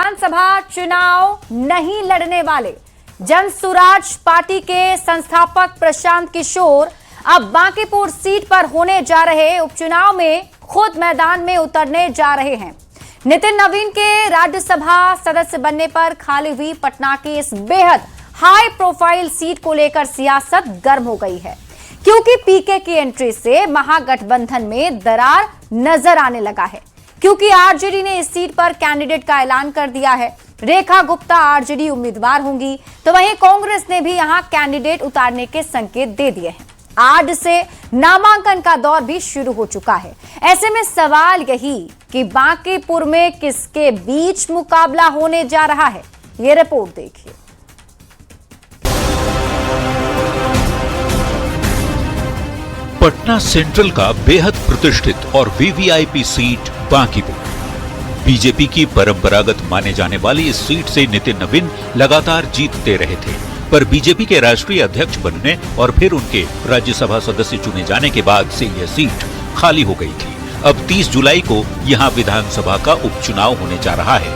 विधानसभा चुनाव नहीं लड़ने वाले जनसुराज पार्टी के संस्थापक प्रशांत किशोर अब बांकीपुर सीट पर होने जा रहे उपचुनाव में खुद मैदान में उतरने जा रहे हैं। नितिन नवीन के राज्यसभा सदस्य बनने पर खाली हुई पटना की इस बेहद हाई प्रोफाइल सीट को लेकर सियासत गर्म हो गई है, क्योंकि पीके की एंट्री से महागठबंधन में दरार नजर आने लगा है। क्योंकि आरजेडी ने इस सीट पर कैंडिडेट का ऐलान कर दिया है, रेखा गुप्ता आरजेडी उम्मीदवार होंगी, तो वहीं कांग्रेस ने भी यहां कैंडिडेट उतारने के संकेत दे दिए हैं। आज से नामांकन का दौर भी शुरू हो चुका है। ऐसे में सवाल यही कि बांकीपुर में किसके बीच मुकाबला होने जा रहा है, ये रिपोर्ट देखिए। पटना सेंट्रल का बेहद प्रतिष्ठित और वीवीआईपी सीट बांकीपुर। बीजेपी की परंपरागत माने जाने वाली इस सीट से नितिन नवीन लगातार जीतते रहे थे, पर बीजेपी के राष्ट्रीय अध्यक्ष बनने और फिर उनके राज्यसभा सदस्य चुने जाने के बाद से यह सीट खाली हो गई थी। अब 30 जुलाई को यहां विधानसभा का उपचुनाव होने जा रहा है।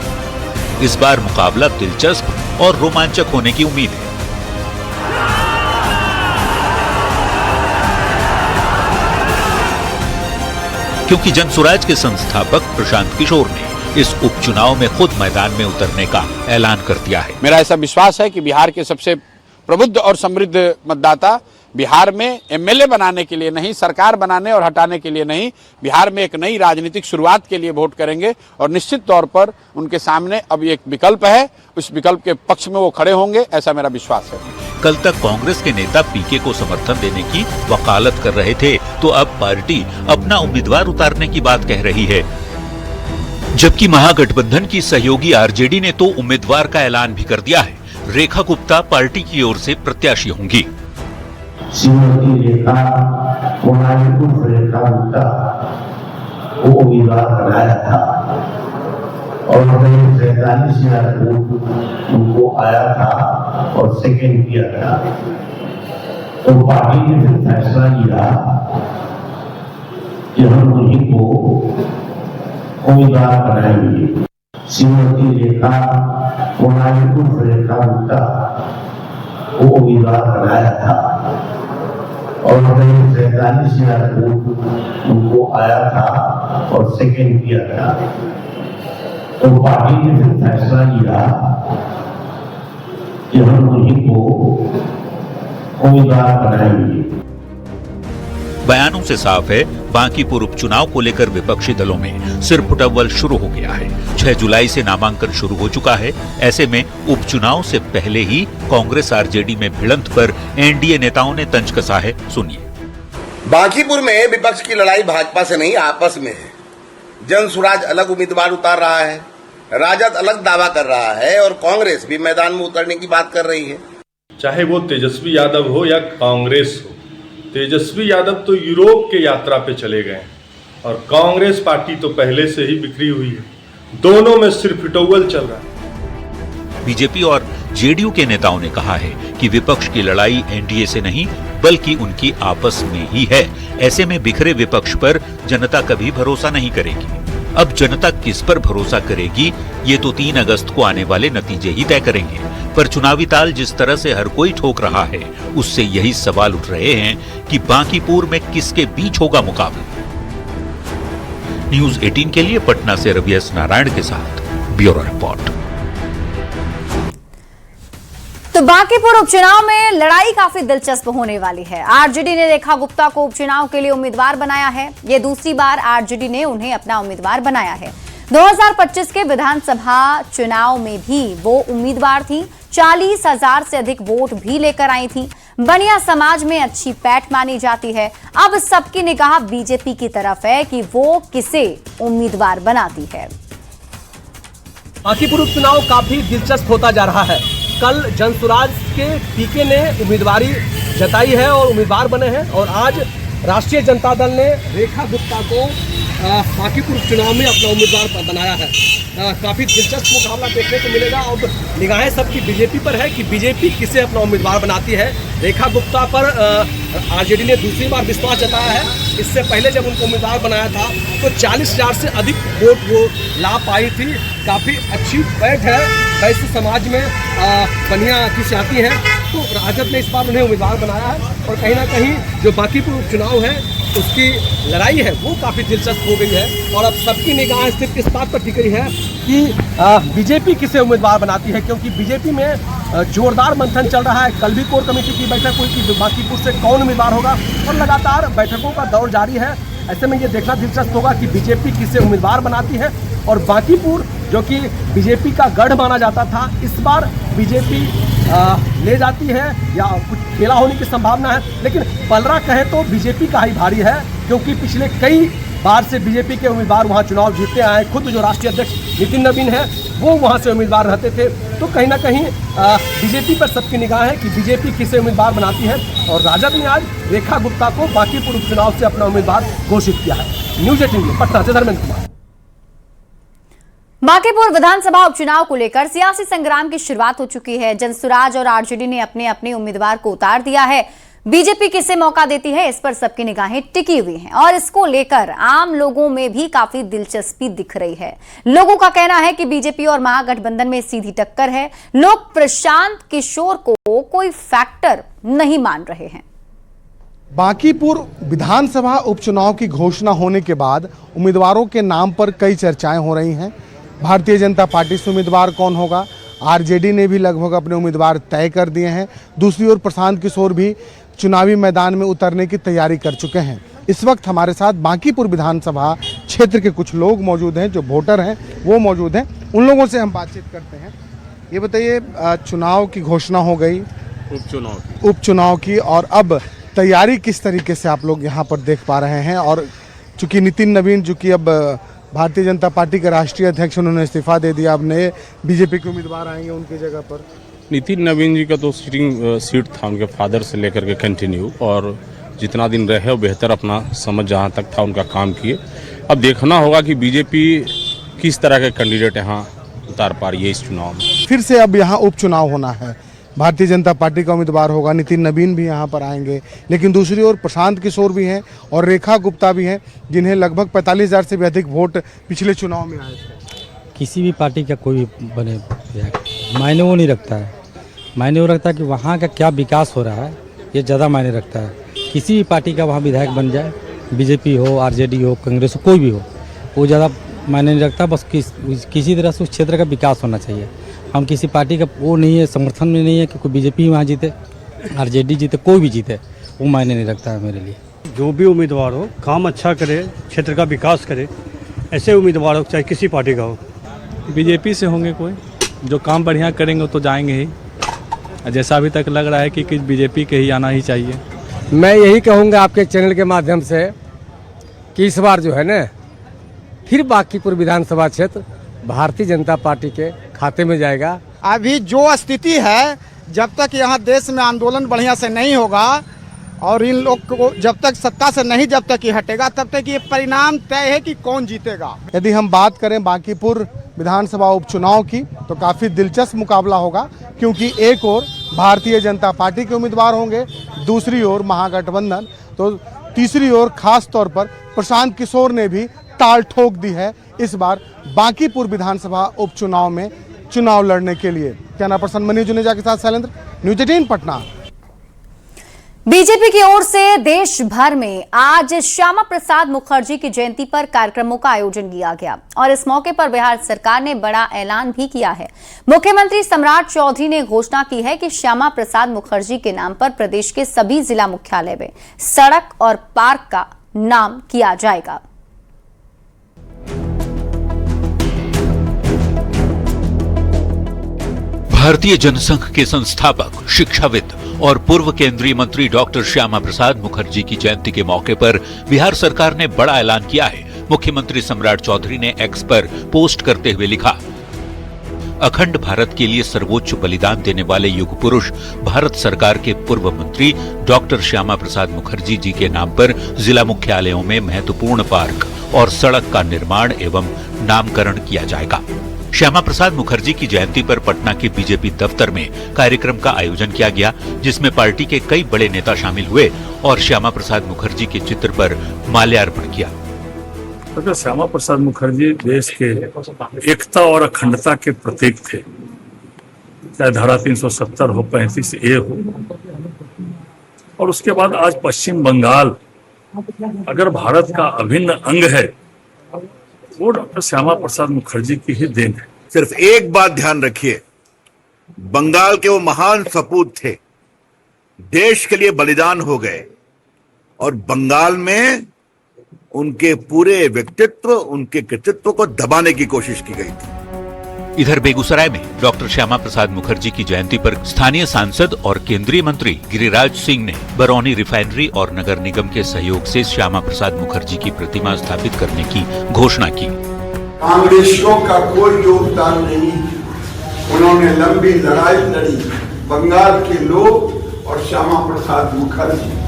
इस बार मुकाबला दिलचस्प और रोमांचक होने की उम्मीद है। क्योंकि जनसुराज के संस्थापक प्रशांत किशोर ने इस उपचुनाव में खुद मैदान में उतरने का ऐलान कर दिया है। मेरा ऐसा विश्वास है कि बिहार के सबसे प्रबुद्ध और समृद्ध मतदाता बिहार में एमएलए बनाने के लिए नहीं, सरकार बनाने और हटाने के लिए नहीं, बिहार में एक नई राजनीतिक शुरुआत के लिए वोट करेंगे और निश्चित तौर पर उनके सामने अब एक विकल्प है, उस विकल्प के पक्ष में वो खड़े होंगे, ऐसा मेरा विश्वास है। कल तक कांग्रेस के नेता पीके को समर्थन देने की वकालत कर रहे थे, तो अब पार्टी अपना उम्मीदवार उतारने की बात कह रही है। जबकि महागठबंधन की सहयोगी आरजेडी ने तो उम्मीदवार का ऐलान भी कर दिया है। रेखा गुप्ता पार्टी की ओर से प्रत्याशी होंगी। श्रीमती रेखा गुप्ता को उम्मीदवार बनाया था और 43,000 वोट उनको आया था और सेकंड किया था, तो पार्टी ने फिर फैसला लिया कि हम उन्हीं को उम्मीदवार बनाएंगे। श्रीमती रेखा गुप्ता को उम्मीदवार बनाया था और 43,000 वोट उनको आया था और सेकंड किया था, तो पार्टी ने फिर फैसला लिया कि हम उन्हीं को उम्मीदवार बनाएंगे। बयानों से साफ है, बांकीपुर उपचुनाव को लेकर विपक्षी दलों में सिर फुटअव्वल शुरू हो गया है। 6 जुलाई से नामांकन शुरू हो चुका है। ऐसे में उपचुनाव से पहले ही कांग्रेस आरजेडी में भिड़ंत पर एनडीए नेताओं ने तंज कसा है। सुनिए। बांकीपुर में विपक्ष की लड़ाई भाजपा से नहीं, आपस में है। जनसुराज अलग उम्मीदवार उतार रहा है, राजद अलग दावा कर रहा है और कांग्रेस भी मैदान में उतरने की बात कर रही है। चाहे वो तेजस्वी यादव हो या कांग्रेस हो, तेजस्वी यादव तो यूरोप के यात्रा पे चले गए और कांग्रेस पार्टी तो पहले से ही बिखरी हुई है। दोनों में सिर्फ फिटौवल चल रहा है। बीजेपी और जेडीयू के नेताओं ने कहा है कि विपक्ष की लड़ाई एनडीए से नहीं बल्कि उनकी आपस में ही है। ऐसे में बिखरे विपक्ष पर जनता कभी भरोसा नहीं करेगी। अब जनता किस पर भरोसा करेगी, ये तो 3 अगस्त को आने वाले नतीजे ही तय करेंगे। पर चुनावी ताल जिस तरह से हर कोई ठोक रहा है, उससे यही सवाल उठ रहे हैं कि बांकीपुर में किसके बीच होगा मुकाबला। न्यूज़ 18 के लिए पटना से रवि एस नारायण के साथ ब्यूरो रिपोर्ट। तो बांकीपुर उपचुनाव में लड़ाई काफी दिलचस्प होने वाली है। आरजेडी ने रेखा गुप्ता को उपचुनाव के लिए उम्मीदवार बनाया है। ये दूसरी बार आरजेडी ने उन्हें अपना उम्मीदवार बनाया है। 2025 के विधानसभा चुनाव में भी वो उम्मीदवार थी। 40,000 से अधिक वोट भी लेकर आई थी। बनिया समाज में अच्छी पैठ मानी जाती है। अब सबकी निगाह बीजेपी की तरफ है कि वो किसे उम्मीदवार बनाती है। बांकीपुर उपचुनाव काफी दिलचस्प होता जा रहा है। कल जनसुराज के पीके ने उम्मीदवारी जताई है और उम्मीदवार बने हैं, और आज राष्ट्रीय जनता दल ने रेखा गुप्ता को बांकीपुर उपचुनाव में अपना उम्मीदवार बनाया है। काफ़ी दिलचस्प मुकाबला देखने को मिलेगा। अब निगाहें सबकी बीजेपी पर है कि बीजेपी किसे अपना उम्मीदवार बनाती है। रेखा गुप्ता पर आरजेडी ने दूसरी बार विश्वास जताया है। इससे पहले जब उनको उम्मीदवार बनाया था तो 40,000 से अधिक वोट वो ला पाई थी। काफ़ी अच्छी बैठ है, वैश्य समाज में बढ़िया खिसियाती हैं। तो राजद ने इस बार उन्हें उम्मीदवार बनाया है और कहीं ना कहीं जो बांकीपुर उपचुनाव है उसकी लड़ाई है वो काफ़ी दिलचस्प हो गई है। और अब सबकी निगाह सिर्फ इस बात पर टिक गई है कि बीजेपी किसे उम्मीदवार बनाती है, क्योंकि बीजेपी में जोरदार मंथन चल रहा है। कल भी कोर कमेटी की बैठक हुई कि बांकीपुर से कौन उम्मीदवार होगा और लगातार बैठकों का दौर जारी है। ऐसे में ये देखना दिलचस्प होगा कि बीजेपी किसे उम्मीदवार बनाती है। और बांकीपुर जो कि बीजेपी का गढ़ माना जाता था, इस बार बीजेपी ले जाती है या कुछ खेला होने की संभावना है। लेकिन पलड़ा कहे तो बीजेपी का ही भारी है, क्योंकि पिछले कई बार से बीजेपी के उम्मीदवार वहां चुनाव जीतते आए। खुद जो राष्ट्रीय अध्यक्ष नितिन नवीन है वो वहां से उम्मीदवार रहते थे। तो कहीं ना कहीं बीजेपी पर सबकी निगाह है कि बीजेपी किसे उम्मीदवार बनाती है। और राजद ने आज रेखा गुप्ता को बांकीपुर उपचुनाव से अपना उम्मीदवार घोषित किया है। न्यूज 18 पटना से धर्मेंद्र कुमार। बांकीपुर विधानसभा उपचुनाव को लेकर सियासी संग्राम की शुरुआत हो चुकी है। जनसुराज और आरजेडी ने अपने अपने उम्मीदवार को उतार दिया है। बीजेपी किसे मौका देती है, इस पर सबकी निगाहें टिकी हुई हैं और इसको लेकर आम लोगों में भी काफी दिलचस्पी दिख रही है। लोगों का कहना है कि बीजेपी और महागठबंधन में सीधी टक्कर है। लोग प्रशांत किशोर को कोई फैक्टर नहीं मान रहे हैं। बांकीपुर विधानसभा उपचुनाव की घोषणा होने के बाद उम्मीदवारों के नाम पर कई चर्चाएं हो रही हैं। भारतीय जनता पार्टी से उम्मीदवार कौन होगा, आरजेडी ने भी लगभग अपने उम्मीदवार तय कर दिए हैं। दूसरी ओर प्रशांत किशोर भी चुनावी मैदान में उतरने की तैयारी कर चुके हैं। इस वक्त हमारे साथ बांकीपुर विधानसभा क्षेत्र के कुछ लोग मौजूद हैं, जो वोटर हैं वो मौजूद हैं। उन लोगों से हम बातचीत करते हैं। ये बताइए, चुनाव की घोषणा हो गई, उपचुनाव की, और अब तैयारी किस तरीके से आप लोग यहाँ पर देख पा रहे हैं? और चूंकि नितिन नवीन जो कि अब भारतीय जनता पार्टी के राष्ट्रीय अध्यक्ष, उन्होंने इस्तीफा दे दिया, अब नए बीजेपी के उम्मीदवार आएंगे उनकी जगह पर। नितिन नवीन जी का तो सिटिंग सीट था उनके फादर से लेकर के कंटिन्यू, और जितना दिन रहे वो बेहतर अपना समझ जहाँ तक था उनका काम किए। अब देखना होगा कि बीजेपी किस तरह के कैंडिडेट यहाँ उतार पा रही है इस चुनाव में। फिर से अब यहाँ उपचुनाव होना है, भारतीय जनता पार्टी का उम्मीदवार होगा, नितिन नवीन भी यहाँ पर आएंगे, लेकिन दूसरी ओर प्रशांत किशोर भी हैं और रेखा गुप्ता भी हैं, जिन्हें लगभग 45,000 से भी अधिक वोट पिछले चुनाव में आए थे। किसी भी पार्टी का कोई बने मायने वो नहीं रखता है। मायने वो रखता है कि वहाँ का क्या विकास हो रहा है, ये ज़्यादा मायने रखता है। किसी भी पार्टी का वहाँ विधायक बन जाए, बीजेपी हो, आरजेडी हो, कांग्रेस हो, कोई भी हो, वो ज़्यादा मायने नहीं रखता। बस किसी तरह से उस क्षेत्र का विकास होना चाहिए। हम किसी पार्टी का वो नहीं है, समर्थन में नहीं है कि कोई बीजेपी वहाँ जीते, आरजेडी जीते, कोई भी जीते, वो मायने नहीं रखता है मेरे लिए। जो भी उम्मीदवार हो, काम अच्छा करे, क्षेत्र का विकास करे, ऐसे उम्मीदवार हो, चाहे किसी पार्टी का हो। बीजेपी से होंगे कोई जो काम बढ़िया करेंगे तो जाएंगे ही। जैसा अभी तक लग रहा है कि बीजेपी के ही आना ही चाहिए। मैं यही कहूँगा आपके चैनल के माध्यम से कि इस बार जो है ना, फिर बांकीपुर विधानसभा क्षेत्र भारतीय जनता पार्टी के खाते में जाएगा। अभी जो स्थिति है, जब तक यहाँ देश में आंदोलन बढ़िया से नहीं होगा और इन लोग को जब तक सत्ता से नहीं जब तक ये हटेगा, तब तक ये परिणाम तय है कि कौन जीतेगा। यदि हम बात करें बांकीपुर विधानसभा उपचुनाव की, तो काफ़ी दिलचस्प मुकाबला होगा, क्योंकि एक ओर भारतीय जनता पार्टी के उम्मीदवार होंगे, दूसरी ओर महागठबंधन, तो तीसरी ओर खास तौर पर प्रशांत किशोर ने भी ताल ठोक दी है इस बार बांकीपुर विधानसभा उपचुनाव में चुनाव लड़ने के लिए। कैमरा पर्सन मनीष जुनेजा के साथ शैलेंद्र, न्यूज 18 पटना। बीजेपी की ओर से देश भर में आज श्यामा प्रसाद मुखर्जी की जयंती पर कार्यक्रमों का आयोजन किया गया और इस मौके पर बिहार सरकार ने बड़ा ऐलान भी किया है। मुख्यमंत्री सम्राट चौधरी ने घोषणा की है कि श्यामा प्रसाद मुखर्जी के नाम पर प्रदेश के सभी जिला मुख्यालय में सड़क और पार्क का नाम किया जाएगा। भारतीय जनसंघ के संस्थापक, शिक्षाविद और पूर्व केंद्रीय मंत्री डॉक्टर श्यामा प्रसाद मुखर्जी की जयंती के मौके पर बिहार सरकार ने बड़ा ऐलान किया है। मुख्यमंत्री सम्राट चौधरी ने एक्स पर पोस्ट करते हुए लिखा, अखंड भारत के लिए सर्वोच्च बलिदान देने वाले युग पुरुष भारत सरकार के पूर्व मंत्री डॉक्टर श्यामा प्रसाद मुखर्जी जी के नाम पर जिला मुख्यालयों में महत्वपूर्ण पार्क और सड़क का निर्माण एवं नामकरण किया जाएगा। श्यामा प्रसाद मुखर्जी की जयंती पर पटना के बीजेपी दफ्तर में कार्यक्रम का आयोजन किया गया, जिसमें पार्टी के कई बड़े नेता शामिल हुए और श्यामा प्रसाद मुखर्जी के चित्र पर माल्यार्पण किया। तो श्यामा प्रसाद मुखर्जी देश के एकता और अखंडता के प्रतीक थे, चाहे धारा 370 हो, 35A हो, और उसके बाद आज पश्चिम बंगाल अगर भारत का अभिन्न अंग है, वो डॉक्टर श्यामा प्रसाद मुखर्जी की ही देन है। सिर्फ एक बात ध्यान रखिए, बंगाल के वो महान सपूत थे, देश के लिए बलिदान हो गए और बंगाल में उनके पूरे व्यक्तित्व, उनके कृतित्व को दबाने की कोशिश की गई थी। इधर बेगूसराय में डॉक्टर श्यामा प्रसाद मुखर्जी की जयंती पर स्थानीय सांसद और केंद्रीय मंत्री गिरिराज सिंह ने बरौनी रिफाइनरी और नगर निगम के सहयोग से श्यामा प्रसाद मुखर्जी की प्रतिमा स्थापित करने की घोषणा की। कांग्रेसियों का कोई योगदान नहीं, उन्होंने लंबी लड़ाई लड़ी, बंगाल के लोग और श्यामा प्रसाद मुखर्जी।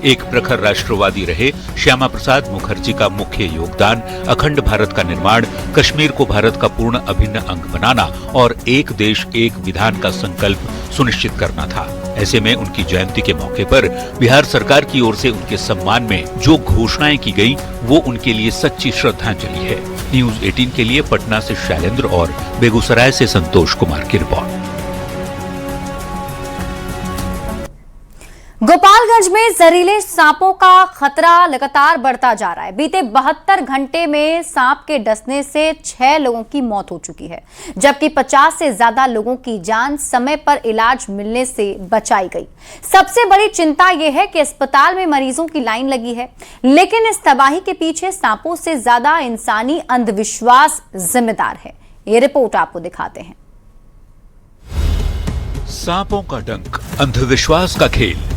एक प्रखर राष्ट्रवादी रहे श्यामा प्रसाद मुखर्जी का मुख्य योगदान अखंड भारत का निर्माण, कश्मीर को भारत का पूर्ण अभिन्न अंग बनाना और एक देश एक विधान का संकल्प सुनिश्चित करना था। ऐसे में उनकी जयंती के मौके पर बिहार सरकार की ओर से उनके सम्मान में जो घोषणाएं की गई, वो उनके लिए सच्ची श्रद्धांजलि है। न्यूज 18 के लिए पटना से शैलेंद्र और बेगूसराय से संतोष कुमार की रिपोर्ट। गोपालगंज में जहरीले सांपों का खतरा लगातार बढ़ता जा रहा है। बीते 72 घंटे में सांप के डसने से 6 लोगों की मौत हो चुकी है, जबकि 50 से ज्यादा लोगों की जान समय पर इलाज मिलने से बचाई गई। सबसे बड़ी चिंता यह है कि अस्पताल में मरीजों की लाइन लगी है, लेकिन इस तबाही के पीछे सांपों से ज्यादा इंसानी अंधविश्वास जिम्मेदार है। ये रिपोर्ट आपको दिखाते हैं। सांपों का डंक, अंधविश्वास का खेल।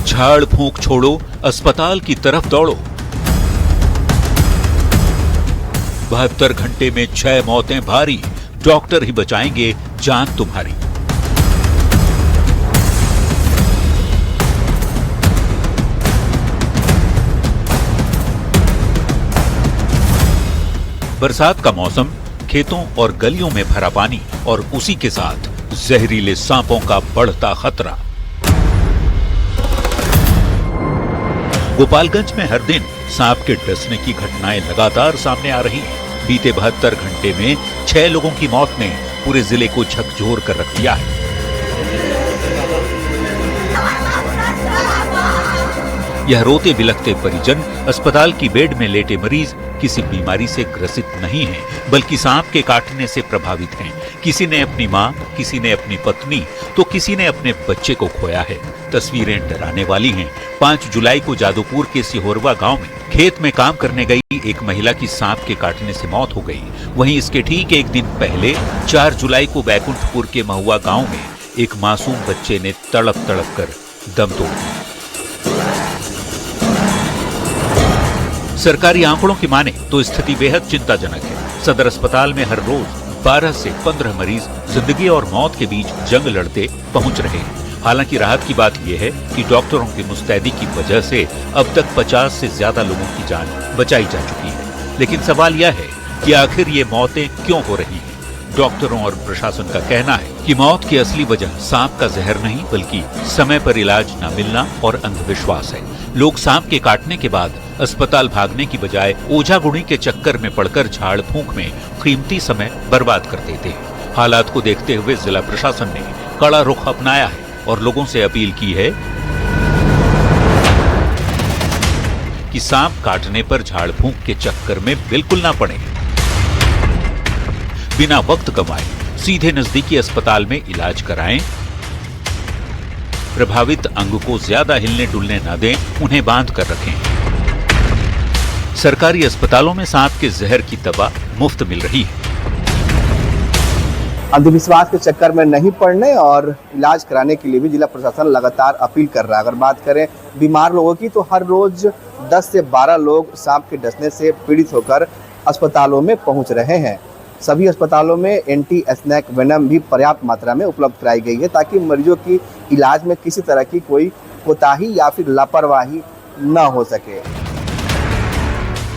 झाड़ फूंक छोड़ो, अस्पताल की तरफ दौड़ो। 72 घंटे में 6 मौतें भारी, डॉक्टर ही बचाएंगे जान तुम्हारी। बरसात का मौसम, खेतों और गलियों में भरा पानी और उसी के साथ जहरीले सांपों का बढ़ता खतरा। गोपालगंज में हर दिन सांप के डसने की घटनाएं लगातार सामने आ रही हैं। बीते 72 घंटे में 6 लोगों की मौत ने पूरे जिले को झकझोर कर रख दिया है। यह रोते बिलखते परिजन, अस्पताल की बेड में लेटे मरीज किसी बीमारी से ग्रसित नहीं हैं, बल्कि सांप के काटने से प्रभावित हैं। किसी ने अपनी मां, किसी ने अपनी पत्नी, तो किसी ने अपने बच्चे को खोया है। तस्वीरें डराने वाली हैं। 5 जुलाई को जादूपुर के सिहोरवा गांव में खेत में काम करने गई एक महिला की सांप के काटने से मौत हो गई। वहीं इसके ठीक एक दिन पहले 4 जुलाई को बैकुंठपुर के महुआ गांव में एक मासूम बच्चे ने तड़प तड़प कर दम तोड़ दिया। सरकारी आंकड़ों की माने तो स्थिति बेहद चिंताजनक है। सदर अस्पताल में हर रोज 12 से 15 मरीज जिंदगी और मौत के बीच जंग लड़ते पहुंच रहे हैं। हालांकि राहत की बात यह है कि डॉक्टरों की मुस्तैदी की वजह से अब तक 50 से ज्यादा लोगों की जान बचाई जा चुकी है। लेकिन सवाल यह है कि आखिर ये मौतें क्यों हो रही हैं? डॉक्टरों और प्रशासन का कहना है कि मौत की असली वजह सांप का जहर नहीं, बल्कि समय पर इलाज न मिलना और अंधविश्वास है। लोग सांप के काटने के बाद अस्पताल भागने की बजाय ओझा गुणी के चक्कर में पड़कर झाड़ फूंक में कीमती समय बर्बाद कर देते हैं। हालात को देखते हुए जिला प्रशासन ने कड़ा रुख अपनाया है और लोगों से अपील की है कि सांप काटने पर झाड़ फूंक के चक्कर में बिल्कुल ना पड़े। बिना वक्त गंवाए सीधे नजदीकी अस्पताल में इलाज कराएं। प्रभावित अंग को ज्यादा हिलने डुलने न दें, उन्हें बांध कर रखें। सरकारी अस्पतालों में सांप के जहर की दवा मुफ्त मिल रही है। अंधविश्वास के चक्कर में नहीं पड़ने और इलाज कराने के लिए भी जिला प्रशासन लगातार अपील कर रहा है। अगर बात करें बीमार लोगों की, तो हर रोज 10 से 12 लोग सांप के डसने से पीड़ित होकर अस्पतालों में पहुंच रहे हैं। सभी अस्पतालों में एंटी स्नेक वेनम भी पर्याप्त मात्रा में उपलब्ध कराई गई है, ताकि मरीजों की इलाज में किसी तरह की कोई कोताही या फिर लापरवाही न हो सके।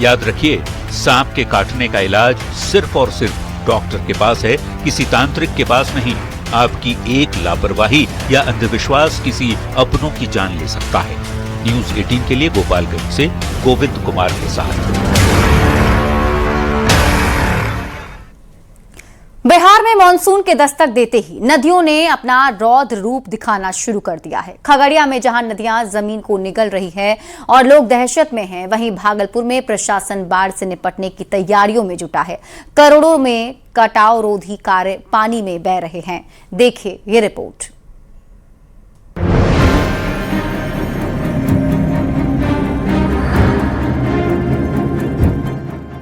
याद रखिए, सांप के काटने का इलाज सिर्फ और सिर्फ डॉक्टर के पास है, किसी तांत्रिक के पास नहीं। आपकी एक लापरवाही या अंधविश्वास किसी अपनों की जान ले सकता है। न्यूज 18 के लिए गोपालगंज से गोविंद कुमार के साथ। बिहार में मानसून के दस्तक देते ही नदियों ने अपना रौद्र रूप दिखाना शुरू कर दिया है। खगड़िया में जहां नदियां जमीन को निगल रही है और लोग दहशत में हैं, वहीं भागलपुर में प्रशासन बाढ़ से निपटने की तैयारियों में जुटा है। करोड़ों में कटाव रोधी कार्य पानी में बह रहे हैं। देखिए ये रिपोर्ट।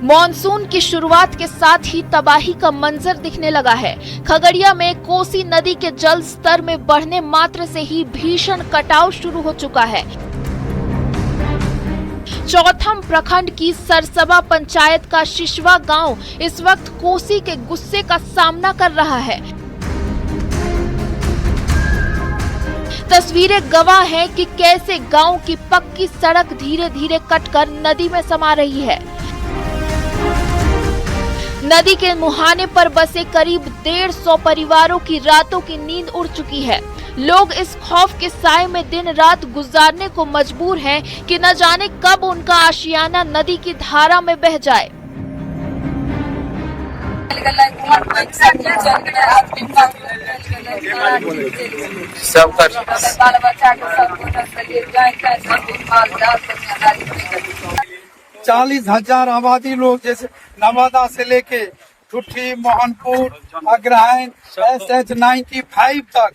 मॉनसून की शुरुआत के साथ ही तबाही का मंजर दिखने लगा है। खगड़िया में कोसी नदी के जल स्तर में बढ़ने मात्र से ही भीषण कटाव शुरू हो चुका है। चौथम प्रखंड की सरसबा पंचायत का शिशवा गांव इस वक्त कोसी के गुस्से का सामना कर रहा है। तस्वीरें गवाह हैं कि कैसे गांव की पक्की सड़क धीरे धीरे कटकर नदी में समा रही है। नदी के मुहाने पर बसे करीब 150 परिवारों की रातों की नींद उड़ चुकी है। लोग इस खौफ के साए में दिन रात गुजारने को मजबूर हैं कि न जाने कब उनका आशियाना नदी की धारा में बह जाए। चालीस 40,000 आबादी लोग जैसे नवादा से लेके ठुठी, मोहनपुर, अग्रहायन, SH95 तक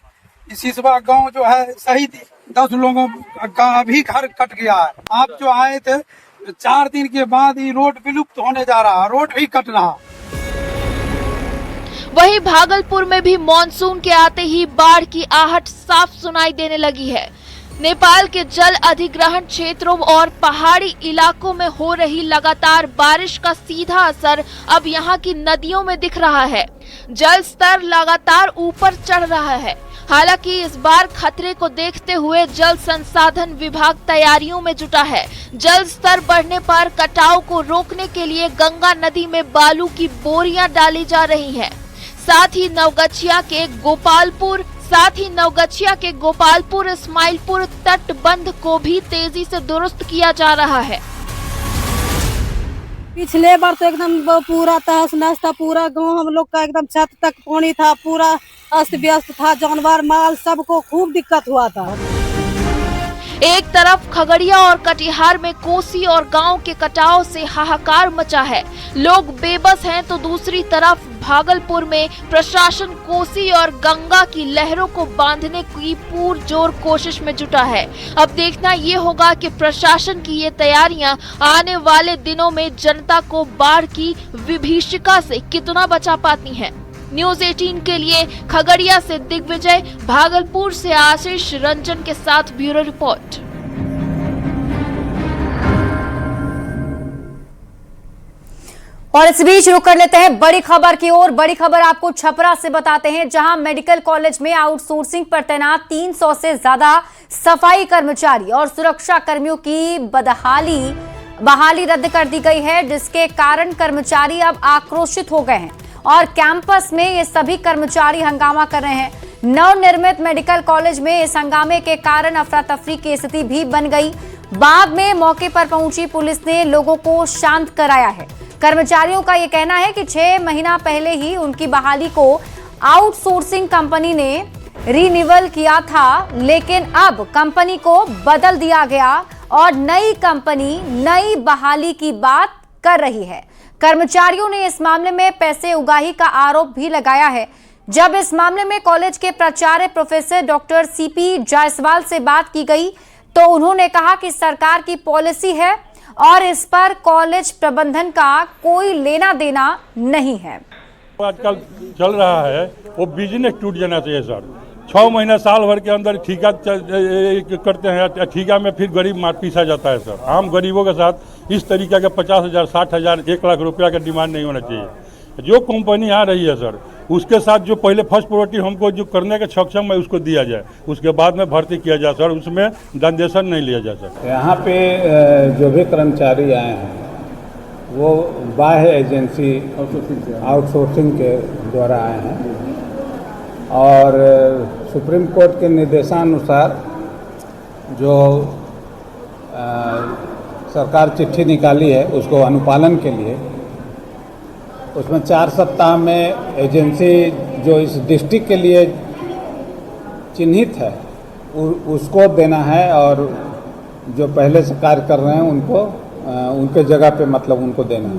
सिसवा गांव जो है शहीद 10 लोगों का अभी घर कट गया है। आप जो आए थे 4 दिन के बाद ये रोड विलुप्त होने जा रहा, रोड भी कट रहा। वहीं भागलपुर में भी मॉनसून के आते ही बाढ़ की आहट साफ सुनाई देने लगी है। नेपाल के जल अधिग्रहण क्षेत्रों और पहाड़ी इलाकों में हो रही लगातार बारिश का सीधा असर अब यहां की नदियों में दिख रहा है। जल स्तर लगातार ऊपर चढ़ रहा है। हालांकि इस बार खतरे को देखते हुए जल संसाधन विभाग तैयारियों में जुटा है। जल स्तर बढ़ने पर कटाव को रोकने के लिए गंगा नदी में बालू की बोरियां डाली जा रही हैं। साथ ही नवगछिया के गोपालपुर इस्माइलपुर तटबंध को भी तेजी से दुरुस्त किया जा रहा है। पिछले बार तो एकदम पूरा तहस नहस था, पूरा गांव हम लोग का एकदम छत तक पानी था, पूरा अस्त व्यस्त था, जानवर माल सबको खूब दिक्कत हुआ था। एक तरफ खगड़िया और कटिहार में कोसी और गांव के कटाव से हाहाकार मचा है, लोग बेबस हैं, तो दूसरी तरफ भागलपुर में प्रशासन कोसी और गंगा की लहरों को बांधने की पुरजोर कोशिश में जुटा है। अब देखना ये होगा कि प्रशासन की ये तैयारियां आने वाले दिनों में जनता को बाढ़ की विभीषिका से कितना बचा पाती हैं। न्यूज 18 के लिए खगड़िया से दिग्विजय, भागलपुर से आशीष रंजन के साथ ब्यूरो रिपोर्ट। और इस बीच रुक कर लेते हैं बड़ी खबर की ओर। बड़ी खबर आपको छपरा से बताते हैं, जहां मेडिकल कॉलेज में आउटसोर्सिंग पर तैनात 300 से ज्यादा सफाई कर्मचारी और सुरक्षा कर्मियों की बहाली रद्द कर दी गई है, जिसके कारण कर्मचारी अब आक्रोशित हो गए हैं और कैंपस में ये सभी कर्मचारी हंगामा कर रहे हैं। नवनिर्मित मेडिकल कॉलेज में इस हंगामे के कारण अफरा तफरी की स्थिति भी बन गई। बाद में मौके पर पहुंची पुलिस ने लोगों को शांत कराया है। कर्मचारियों का यह कहना है कि 6 महीना पहले ही उनकी बहाली को आउटसोर्सिंग कंपनी ने रिन्यूअल किया था, लेकिन अब कंपनी को बदल दिया गया और नई कंपनी नई बहाली की बात कर रही है। कर्मचारियों ने इस मामले में पैसे उगाही का आरोप भी लगाया है। जब इस मामले में कॉलेज के प्राचार्य प्रोफेसर डॉक्टर CP जायसवाल से बात की गई तो उन्होंने कहा कि सरकार की पॉलिसी है और इस पर कॉलेज प्रबंधन का कोई लेना देना नहीं है। आजकल चल रहा है वो बिजनेस टूट जाना चाहिए सर। 6 महीना साल भर के अंदर ठेका करते हैं, ठेका में फिर गरीब मार पीसा जाता है सर। आम गरीबों के साथ इस तरीके का 50,000, 60,000, 1 लाख रुपया का डिमांड नहीं होना चाहिए। जो कंपनी आ रही है सर, उसके साथ जो पहले फर्स्ट प्रायोरिटी हमको जो करने के सक्षम है उसको दिया जाए, उसके बाद में भर्ती किया जाए सर, उसमें डोनेशन नहीं लिया जाए सर। यहाँ पे जो भी कर्मचारी आए हैं वो बाह्य एजेंसी आउटसोर्सिंग के द्वारा आए हैं और सुप्रीम कोर्ट के निर्देशानुसार जो सरकार चिट्ठी निकाली है उसको अनुपालन के लिए, उसमें 4 सप्ताह में एजेंसी जो इस डिस्ट्रिक्ट के लिए चिन्हित है उसको देना है और जो पहले से कार्य कर रहे हैं उनको उनके जगह पे मतलब उनको देना है।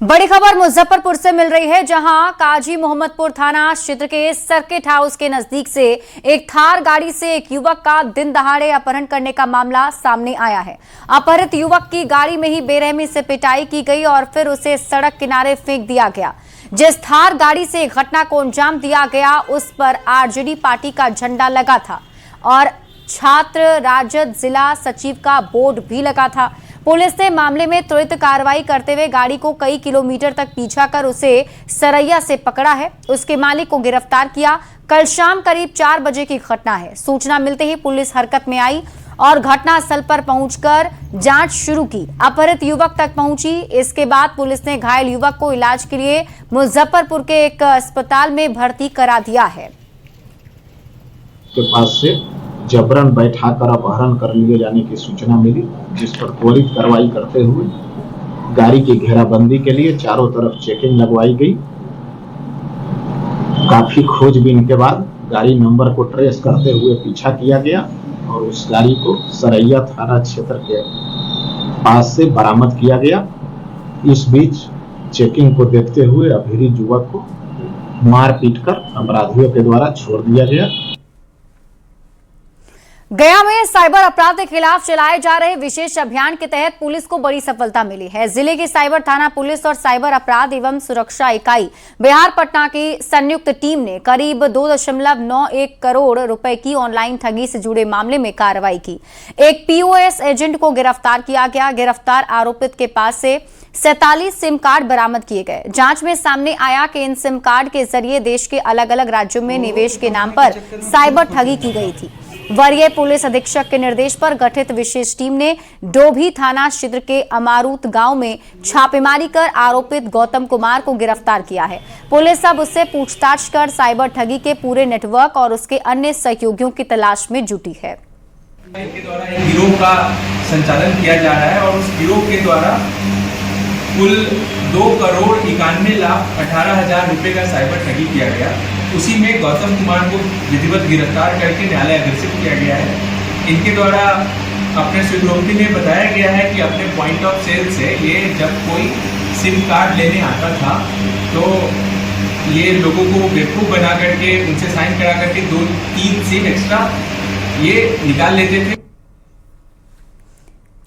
बड़ी खबर मुजफ्फरपुर से मिल रही है, जहां काजी मोहम्मदपुर थाना क्षेत्र के सर्किट हाउस के नजदीक से एक थार गाड़ी से एक युवक का दिन दहाड़े अपहरण करने का मामला सामने आया है। अपहरित युवक की गाड़ी में ही बेरहमी से पिटाई की गई और फिर उसे सड़क किनारे फेंक दिया गया। जिस थार गाड़ी से घटना को अंजाम दिया गया उस पर आरजेडी पार्टी का झंडा लगा था और छात्र राजद जिला सचिव का बोर्ड भी लगा था। पुलिस ने मामले में त्वरित कार्रवाई करते हुए गाड़ी को कई किलोमीटर तक पीछा कर उसे सरैया से पकड़ा है। उसके मालिक को गिरफ्तार किया। कल शाम करीब 4 बजे की घटना है। सूचना मिलते ही पुलिस हरकत में आई और घटनास्थल पर पहुंचकर जांच शुरू की। अपहरित युवक तक पहुंची। इसके बाद पुलिस ने घायल युवक को इलाज के लिए मुजफ्फरपुर के एक अस्पताल में भर्ती करा दिया है। के पास से जबरन बैठाकर अपहरण कर लिए जाने की सूचना मिली, जिस पर त्वरित कार्रवाई करते हुए गाड़ी की घेराबंदी के लिए चारों तरफ चेकिंग लगवाई गई। काफी खोजबीन के बाद गाड़ी नंबर को ट्रेस करते हुए पीछा किया गया और उस गाड़ी को सरैया थाना क्षेत्र के पास से बरामद किया गया। इस बीच चेकिंग को देखते हुए अभियुक्त युवक को मार पीट कर अपराधियों के द्वारा छोड़ दिया गया। गया में साइबर अपराध के खिलाफ चलाए जा रहे विशेष अभियान के तहत पुलिस को बड़ी सफलता मिली है। जिले की साइबर थाना पुलिस और साइबर अपराध एवं सुरक्षा इकाई बिहार पटना की संयुक्त टीम ने करीब 2.91 करोड़ रुपए की ऑनलाइन ठगी से जुड़े मामले में कार्रवाई की। एक पीओएस एजेंट को गिरफ्तार किया गया। गिरफ्तार आरोपित के पास से 47 सिम कार्ड बरामद किए गए। जांच में सामने आया कि इन सिम कार्ड के जरिए देश के अलग अलग राज्यों में निवेश के नाम पर साइबर ठगी की गई थी। वरीय पुलिस अधीक्षक के निर्देश पर गठित विशेष टीम ने डोभी थाना क्षेत्र के अमारूत गांव में छापेमारी कर आरोपित गौतम कुमार को गिरफ्तार किया है। पुलिस अब उससे पूछताछ कर साइबर ठगी के पूरे नेटवर्क और उसके अन्य सहयोगियों की तलाश में जुटी है। के द्वारा एक गिरोह का संचालन किया जा रहा है और उस गिरोह के द्वारा कुल 2,91,18,000 रुपए का साइबर ठगी किया गया। उसी में गौतम कुमार को विधिवत गिरफ्तार करके न्यायालय अग्रसित किया गया है। इनके द्वारा अपने स्वीकृति में बताया गया है कि अपने पॉइंट ऑफ सेल से ये जब कोई सिम कार्ड लेने आता था तो ये लोगों को बेवकूफ़ बना करके उनसे साइन करा करके 2-3 सिम एक्स्ट्रा ये निकाल लेते थे।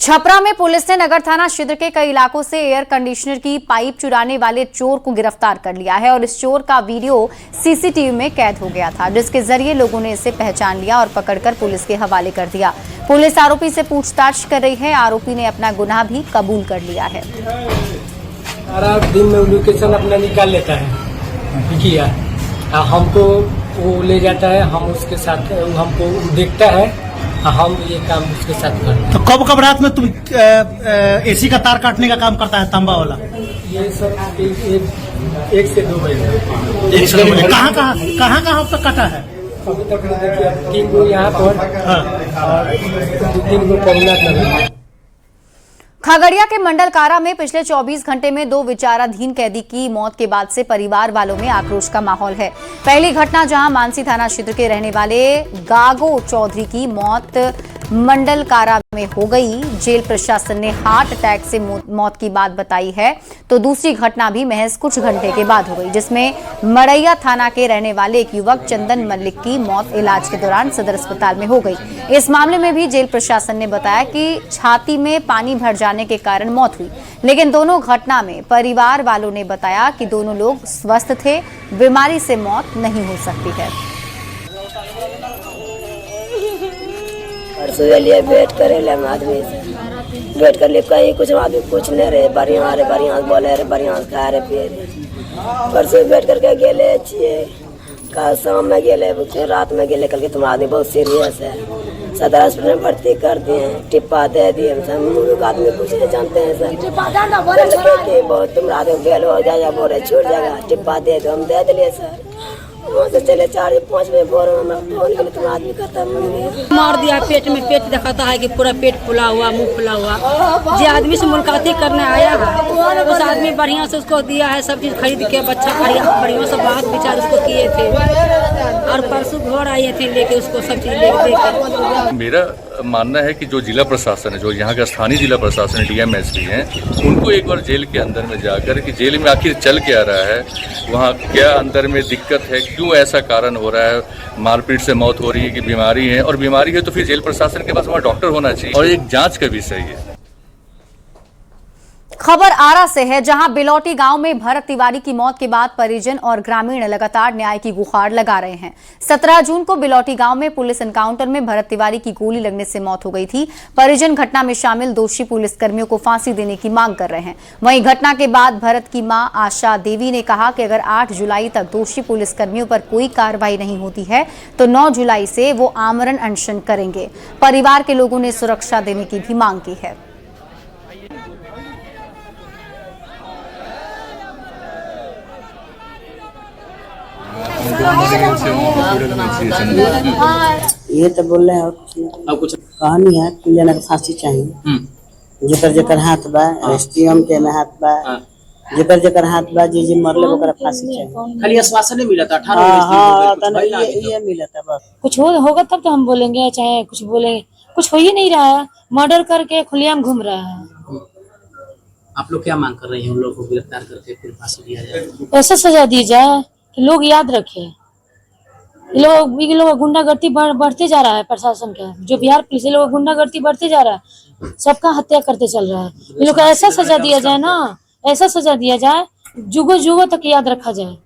छपरा में पुलिस ने नगर थाना क्षेत्र के कई इलाकों से एयर कंडीशनर की पाइप चुराने वाले चोर को गिरफ्तार कर लिया है और इस चोर का वीडियो सीसीटीवी में कैद हो गया था, जिसके जरिए लोगों ने इसे पहचान लिया और पकड़कर पुलिस के हवाले कर दिया। पुलिस आरोपी से पूछताछ कर रही है। आरोपी ने अपना गुनाह भी कबूल कर लिया है। सारा दिन में लोकेशन अपना निकाल लेता है, किया हमको वो ले जाता है, हम उसके साथ हमको देखता है, हम ये काम उसके साथ करते हैं। तो कब रात में तुम एसी का तार काटने का काम करता है तांबा वाला? ये सब 1 से 2 बजे। कहाँ अब तक काटा है? अभी तक 3 गो यहाँ पर और 2-3 गो करुणा। खगड़िया के मंडल कारा में पिछले 24 घंटे में 2 विचाराधीन कैदी की मौत के बाद से परिवार वालों में आक्रोश का माहौल है। पहली घटना जहां मानसी थाना क्षेत्र के रहने वाले गागो चौधरी की मौत मंडल कारा में हो गई। जेल प्रशासन ने हार्ट अटैक से मौत की बात बताई है, तो दूसरी घटना भी महज कुछ घंटे के बाद हो गई, जिसमें मड़ैया थाना के रहने वाले एक युवक चंदन मल्लिक की मौत इलाज के दौरान सदर अस्पताल में हो गई। इस मामले में भी जेल प्रशासन ने बताया कि छाती में पानी भर जाने के कारण मौत हुई, लेकिन दोनों घटना में परिवार वालों ने बताया कि दोनों लोग स्वस्थ थे, बीमारी से मौत नहीं हो सकती है। लिए वेट करे आदमी से वेट कर लिए कहीं कुछ आदमी कुछ नहीं रहे, बढ़िया बोले रे, बढ़िया खा रहे पिए रे। परसों वेट करके गेले छिए, कल शाम में गेले, रात में गेले, कल के तुम आदमी बहुत सीरियस है, सदर हॉस्पिटल में भर्ती कर दिए हैं, टिप्पा दे दिए। सब मुर्ख आदमी कुछ नहीं जानते हैं सर। बहुत तुम रात में बेल हो जाएगा, बोरे छूट जाएगा, टिप्पा दे दो, हम दे दिए सर। वहाँ से चले 4-5 बजे भोर में फोन के लिए तुम आदमी खत्म हो गया। मार दिया पेट में, पेट दिखाता है कि पूरा पेट फुला हुआ, मुंह फुला हुआ। जो आदमी से मुलाकाती करने आया है उस आदमी बढ़िया से उसको दिया है, सब चीज खरीद के बच्चा बढ़िया से बात विचार उसको किए थे और परसों घर आए थे लेके उसको सब चीज लेके। मेरा मानना है कि जो जिला प्रशासन है, जो यहाँ का स्थानीय जिला प्रशासन है, डीएमएसपी हैं, उनको एक बार जेल के अंदर में जाकर कि जेल में आखिर चल क्या रहा है, वहाँ क्या अंदर में दिक्कत है, क्यों ऐसा कारण हो रहा है, मारपीट से मौत हो रही है कि बीमारी है, और बीमारी है तो फिर जेल प्रशासन के पास वहाँ डॉक्टर होना चाहिए और एक जाँच का विषय है। खबर आरा से है, जहां बिलौटी गांव में भरत तिवारी की मौत के बाद परिजन और ग्रामीण लगातार न्याय की गुहार लगा रहे हैं। 17 जून को बिलौटी गांव में पुलिस एनकाउंटर में भरत तिवारी की गोली लगने से मौत हो गई थी। परिजन घटना में शामिल दोषी पुलिसकर्मियों को फांसी देने की मांग कर रहे हैं। वहीं घटना के बाद भरत की मां आशा देवी ने कहा कि अगर 8 जुलाई तक दोषी पुलिसकर्मियों पर कोई कार्रवाई नहीं होती है तो 9 जुलाई से वो आमरण अनशन करेंगे। परिवार के लोगों ने सुरक्षा देने की भी मांग की है। ये तो बोल रहे हैं कुछ कहानी है कि लेना फांसी चाहिए। जेकर जेकर हाथ बा, एसटीएम के में हाथ बा, जेकर जेकर हाथ बा, जी मरले ओकरा फांसी चाहिए। खाली आश्वासन नहीं मिला था 18 ये मिला था बस। कुछ होगा तब तो हम बोलेंगे, चाहे कुछ बोलेंगे, कुछ हो ही नहीं रहा है। मर्डर करके खुलेआम घूम रहा है। आप लोग क्या मांग कर रहे हैं? उन लोगों को गिरफ्तार करके फिर फांसी दिया जाए, ऐसा सजा दी जाए कि लोग याद रखें। ये लोग गुंडागर्दी बढ़ते जा रहा है। प्रशासन का जो बिहार पुलिस, ये लोग गुंडागर्दी बढ़ते जा रहा है, सबका हत्या करते चल रहा है। ये लोग को ऐसा सजा दिया जाए ना, ऐसा सजा दिया जाए जुगों जुगों तक याद रखा जाए।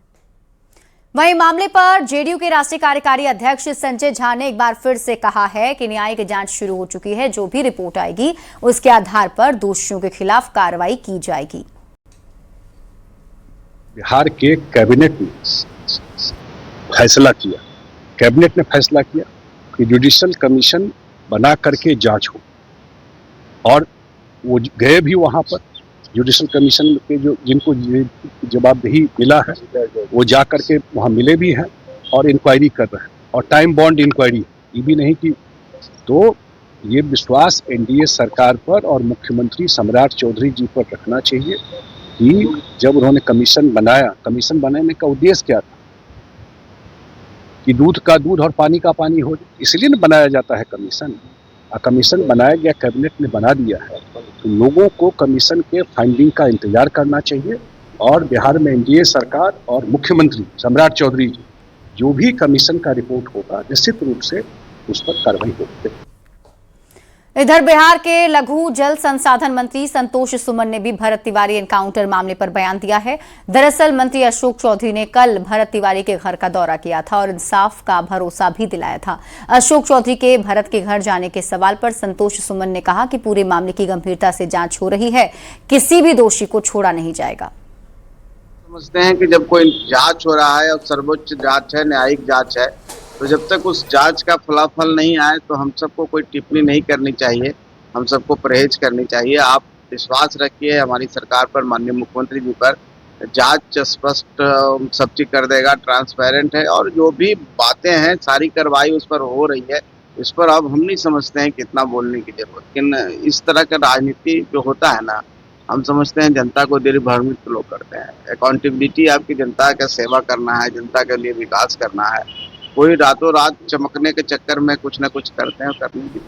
वहीं मामले पर जेडीयू के राष्ट्रीय कार्यकारी अध्यक्ष संजय झा ने एक बार फिर से कहा है कि न्यायिक जांच शुरू हो चुकी है। जो भी रिपोर्ट आएगी उसके आधार पर दोषियों के खिलाफ कार्रवाई की जाएगी। बिहार के कैबिनेट ने फैसला किया, कैबिनेट ने फैसला किया कि जुडिशियल कमीशन बना करके जांच हो, और वो गए भी वहां पर। जुडिशियल कमीशन के जो जिनको जवाबदेही मिला है वो जा करके वहां मिले भी हैं और इंक्वायरी कर रहे हैं, और टाइम बॉन्ड इंक्वायरी। ये भी नहीं कि तो ये विश्वास एनडीए सरकार पर और मुख्यमंत्री सम्राट चौधरी जी पर रखना चाहिए कि जब उन्होंने कमीशन बनाया, कमीशन बनाने का उद्देश्य क्या था कि दूध का दूध और पानी का पानी हो, इसलिए न बनाया जाता है कमीशन। कमीशन बनाया गया, कैबिनेट ने बना दिया है, तो लोगों को कमीशन के फाइंडिंग का इंतजार करना चाहिए। और बिहार में एनडीए सरकार और मुख्यमंत्री सम्राट चौधरी जी, जो भी कमीशन का रिपोर्ट होगा निश्चित रूप से उस पर कार्रवाई होगी। इधर बिहार के लघु जल संसाधन मंत्री संतोष सुमन ने भी भरत तिवारी एनकाउंटर मामले पर बयान दिया है। दरअसल मंत्री अशोक चौधरी ने कल भरत तिवारी के घर का दौरा किया था और इंसाफ का भरोसा भी दिलाया था। अशोक चौधरी के भरत के घर जाने के सवाल पर संतोष सुमन ने कहा कि पूरे मामले की गंभीरता से जांच हो रही है, किसी भी दोषी को छोड़ा नहीं जाएगा। समझते हैं कि जब कोई जांच हो रहा है और सर्वोच्च जांच है, न्यायिक जांच है, तो जब तक उस जांच का फलाफल नहीं आए तो हम सबको कोई टिप्पणी नहीं करनी चाहिए, हम सबको परहेज करनी चाहिए। आप विश्वास रखिए हमारी सरकार पर, माननीय मुख्यमंत्री जी पर। जांच स्पष्ट सब चीज कर देगा, ट्रांसपेरेंट है, और जो भी बातें हैं सारी कार्रवाई उस पर हो रही है। इस पर अब हम नहीं समझते हैं कितना बोलने की जरूरत, लेकिन इस तरह का राजनीति जो होता है ना, हम समझते हैं जनता को दिग्भ्रमित लोग करते हैं। अकाउंटेबिलिटी आपकी जनता का सेवा करना है, जनता के लिए विकास करना है। कोई रातों रात चमकने के चक्कर में कुछ न कुछ करते हैं, करने की